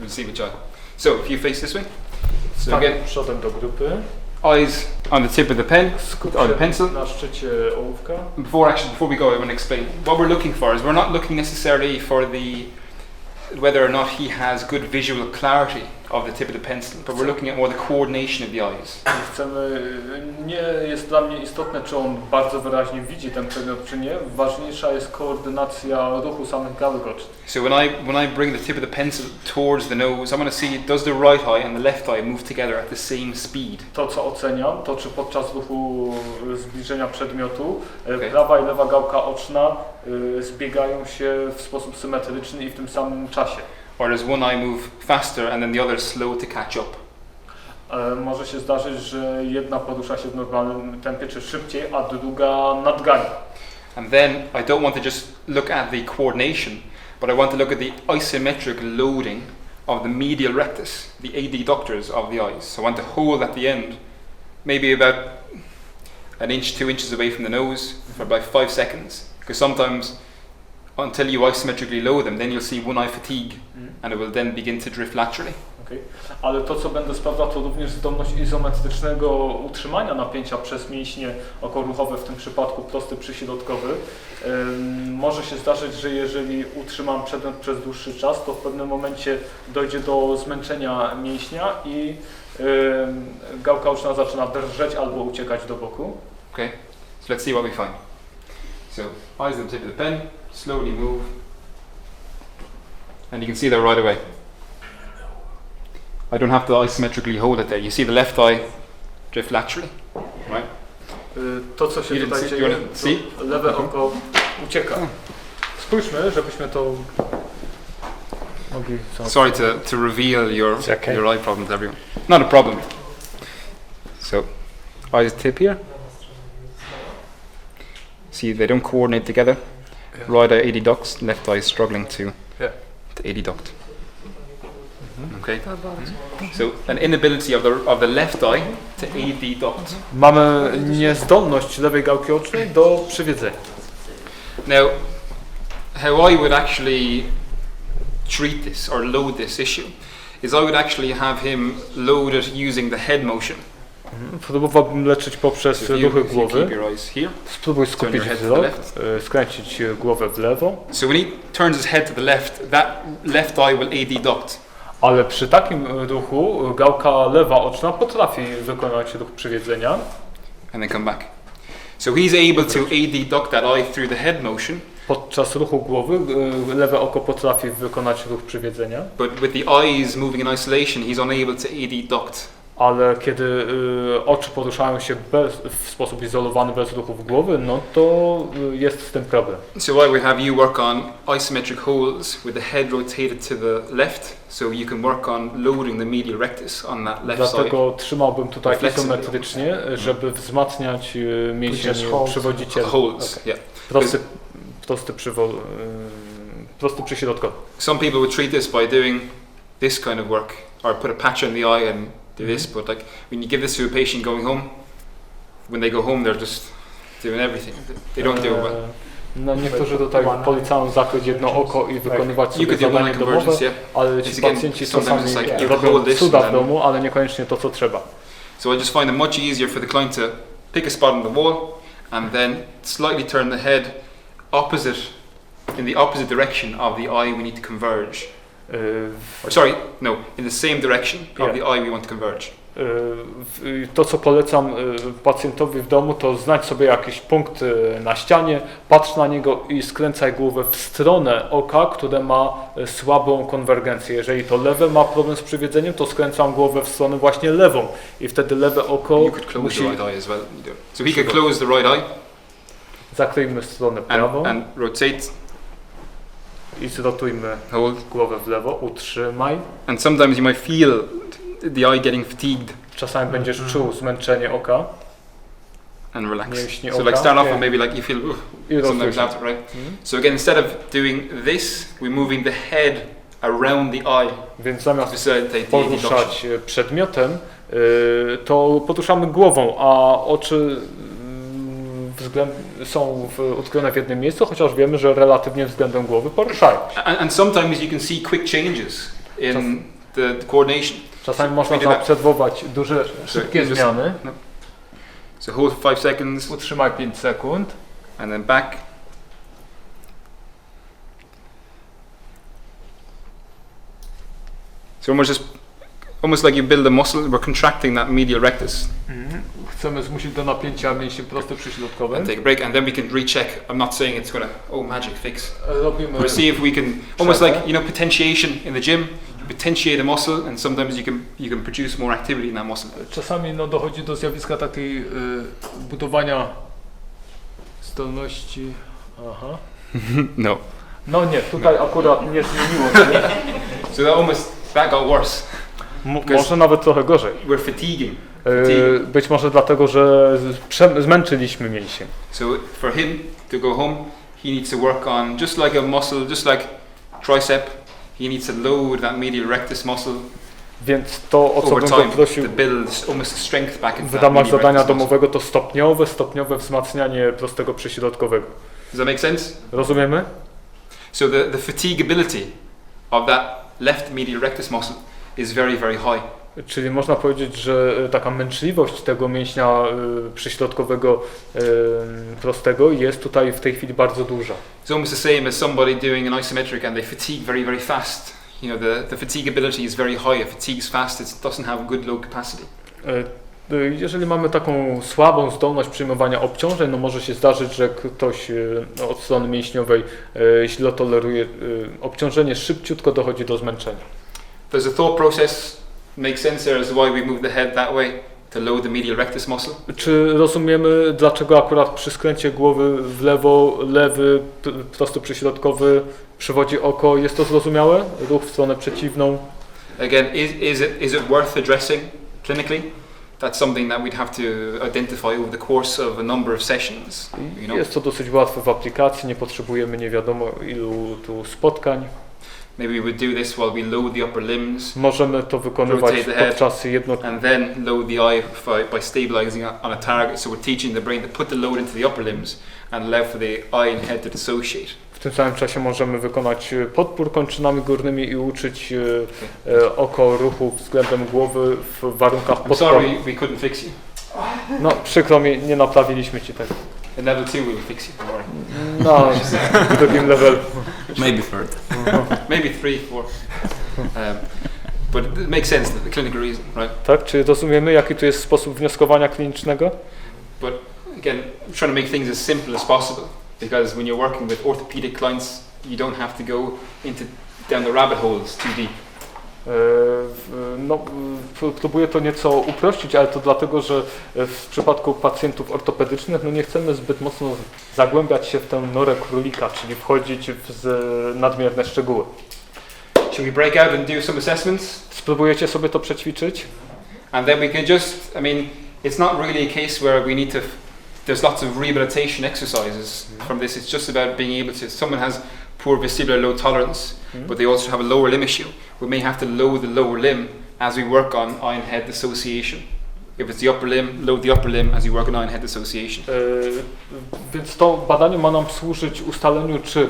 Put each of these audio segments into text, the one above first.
Receive a child. So if you face this way. So Again, again, przodem do grupy. eyes on the tip of the pen or the pencil. Na szczycie ołówka. Before we go, I want to explain what we're looking for. Is we're not looking necessarily for whether or not he has good visual clarity of the tip of the pencil, but we're looking at more the coordination of the eyes. Nie jest dla mnie istotne, czy on bardzo wyraźnie widzi ten przedmiot, czy nie. Ważniejsza jest koordynacja ruchu samych gałek ocznych. So when I bring the tip of the pencil towards the nose, I want to see, does the right eye and the left eye move together at the same speed? To, co oceniam, to czy podczas ruchu zbliżenia przedmiotu prawa i lewa gałka oczna zbiegają się w sposób symetryczny i w tym samym czasie. Or does one eye move faster and then the other slow to catch up? Może się zdarzyć, że jedna porusza się w normalnym tempie czy szybciej, a druga nadgania. And then I don't want to just look at the coordination, but I want to look at the isometric loading of the medial rectus, the adductors of the eyes. So I want to hold at the end, maybe about an inch, 2 inches away from the nose for about 5 seconds. Because sometimes until you isometrically load them, then you'll see one eye fatigue and it will then begin to drift laterally. Okay. Ale to, co będę sprawdzał, to również zdolność izometrycznego utrzymania napięcia przez mięśnie okoruchowe, w tym przypadku prosty przyśrodkowy. Może się zdarzyć, że jeżeli utrzymam przedmiot przez dłuższy czas, to w pewnym momencie dojdzie do zmęczenia mięśnia i gałka oczna zaczyna drżeć albo uciekać do boku. Okay, so let's see what we find. So eyes on the tip of the pen, slowly move, and you can see that right away. I don't have to isometrically hold it there. You see the left eye drift laterally, right? To, co się tutaj dzieje, to lewe oko ucieka. Spójrzmy, żebyśmy to mogli... Sorry to reveal your eye problem to everyone. Not a problem. So, eyes tip here. See, they don't coordinate together. Right eye adducts, left eye is struggling to adduct. Okay. So an inability of the left eye to adduct. Mamy niezdolność lewej gałki ocznej do przywiedzenia. Now, how I would actually treat this or load this issue is I would actually have him load it using the head motion. Próbowałbym leczyć poprzez ruchy głowy. Spróbuj Turn skupić your head to wzrok, the left. skręcić głowę w lewo. So when he turns his head to the left, that left eye will adduct. Ale przy takim ruchu gałka lewa oczna potrafi wykonać ruch przywiedzenia. And then come back. So he's able to adduct that eye through the head motion. Podczas ruchu głowy lewe oko potrafi wykonać ruch przywiedzenia. But with the eyes moving in isolation, he's unable to adduct. Ale kiedy oczy poruszają się w sposób izolowany, bez ruchów głowy, no to jest z tym problem. So I would have you work on isometric holds with the head rotated to the left, so you can work on loading the medial rectus on that left side. Dlatego trzymałbym tutaj izometrycznie, żeby wzmacniać mięsień przywodziciela. Holds, yeah. Prosty przyśrodkowy. Some people would treat this by doing this kind of work, or put a patch on the eye and do this, but like when you give this to a patient going home, when they go home they're just doing everything. They don't do it well. No niektórzy tutaj polecają zakryć jedno oko i wykonywać sobie zadania domowe, ale ci pacjenci czasami robią cuda w domu, ale niekoniecznie to, co trzeba. So I just find it much easier for the client to pick a spot on the wall and then slightly turn the head in the opposite direction of the eye we need to converge. In the same direction of the eye we want to converge. To, co polecam pacjentowi w domu, to znajdź sobie jakiś punkt na ścianie, patrz na niego i skręcaj głowę w stronę oka, które ma słabą konwergencję. Jeżeli to lewe ma problem z przywiedzeniem, to skręcam głowę w stronę właśnie lewą i wtedy lewe oko musi... the right eye as well. So he can close the right eye. Zakryjmy stronę prawą and rotate. I zrotujmy głowę w lewo, utrzymaj. And sometimes you might feel the eye getting fatigued. Czasami będziesz czuł zmęczenie oka. And relax. So like start off and maybe like you feel sometimes after, right? So again, instead of doing this, we're moving the head around the eye. Więc zamiast poruszać przedmiotem, to poruszamy głową, a oczy są utkwione w jednym miejscu, chociaż wiemy, że relatywnie względem głowy poruszają. And sometimes you can see quick changes. in the coordination. Czasami można zaobserwować duże, szybkie zmiany. No. So hold for 5 seconds. Utrzymaj 5 sekund. And then back. So almost like you build a muscle, we're contracting that medial rectus. Chcemy zmusić do napięcia mięśni prosty przyśrodkowy. And take a break, and then we can recheck. I'm not saying it's gonna, magic fix. Robimy. But see if we can, almost like, potentiation in the gym. You potentiate a muscle, and sometimes you can produce more activity in that muscle. Czasami dochodzi do zjawiska takiej budowania zdolności. Aha. No. No nie, tutaj akurat nie zmieniło się. So that got worse. Może nawet trochę gorzej. We're fatiguing. Być może dlatego, że zmęczyliśmy mięsień. So for him to go home, he needs to work on, just like a muscle, just like tricep, he needs to load that medial rectus muscle. Więc to, o co bym go prosił w ramach zadania domowego, to stopniowe wzmacnianie prostego przyśrodkowego. Does that make sense? Rozumiemy? So the fatigability of that left medial rectus muscle is very, very high. Czyli można powiedzieć, że taka męczliwość tego mięśnia przyśrodkowego prostego jest tutaj w tej chwili bardzo duża. It's almost the same as somebody doing an isometric and they fatigue very, very fast. The fatigability is very high. If it fatigues fast, it doesn't have good load capacity. Jeżeli mamy taką słabą zdolność przyjmowania obciążeń, może się zdarzyć, że ktoś od strony mięśniowej źle toleruje obciążenie, szybciutko dochodzi do zmęczenia. There's a thought process. Makes sense there as to why we move the head that way to load the medial rectus muscle. Czy rozumiemy, dlaczego akurat przy skręcie głowy w lewo, lewy, prosty przyśrodkowy przywodzi oko? Jest to zrozumiałe? Ruch w stronę przeciwną. Again, is it worth addressing clinically? That's something that we'd have to identify over the course of a number of sessions. Jest to dosyć łatwe w aplikacji, nie potrzebujemy nie wiadomo ilu tu spotkań. Maybe we would do this while we load the upper limbs. Możemy to wykonywać podczas and then load the eye by stabilizing on a target. So we're teaching the brain to put the load into the upper limbs and allow for the eye and head to dissociate. W tym samym czasie możemy wykonać podpór kończynami górnymi i uczyć oko ruchu względem głowy w warunkach podporu. Sorry, we couldn't fix you. No, przykro mi, nie naprawiliśmy ci tego. In level 2 we'll fix you, don't worry. No, w drugim levelu. Maybe third. Maybe 3, 4. But it makes sense, the clinical reason, right? Tak, czy rozumiemy, jaki tu jest sposób wnioskowania klinicznego? But again, I'm trying to make things as simple as possible, because when you're working with orthopedic clients, you don't have to go down the rabbit holes too deep. Próbuję to nieco uprościć, ale to dlatego, że w przypadku pacjentów ortopedycznych nie chcemy zbyt mocno zagłębiać się w tę norę królika, czyli wchodzić w nadmierne szczegóły. Should we break out and do some assessments? Spróbujecie sobie to przećwiczyć? And then we can just, it's not really a case where we need to, there's lots of rehabilitation exercises from this. It's just about being able to, someone has poor vestibular load tolerance, but they also have a lower limb issue. We may have to load the lower limb as we work on eye and head dissociation. If it's the upper limb, load the upper limb as we work on eye and head dissociation. Więc to badanie ma nam służyć ustaleniu, czy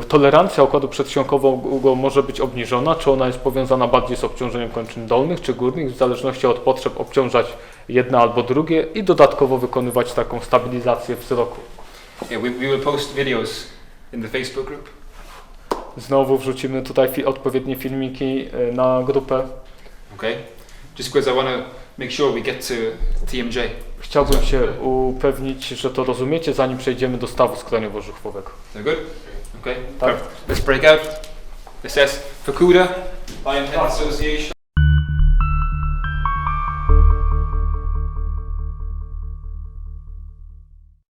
tolerancja układu przedsionkowego może być obniżona, czy ona jest powiązana bardziej z obciążeniem kończyn dolnych czy górnych, w zależności od potrzeb obciążać jedno albo drugie i dodatkowo wykonywać taką stabilizację wzroku. Yeah, we will post videos in the Facebook group. Znowu wrzucimy tutaj odpowiednie filmiki na grupę. Okay. Just because I want to make sure we get to TMJ. Chciałbym się upewnić, że to rozumiecie, zanim przejdziemy do stawu skroniowo-żuchwowego. So good? Okay. Tak. Let's break out. Assess Fukuda, eye and head association.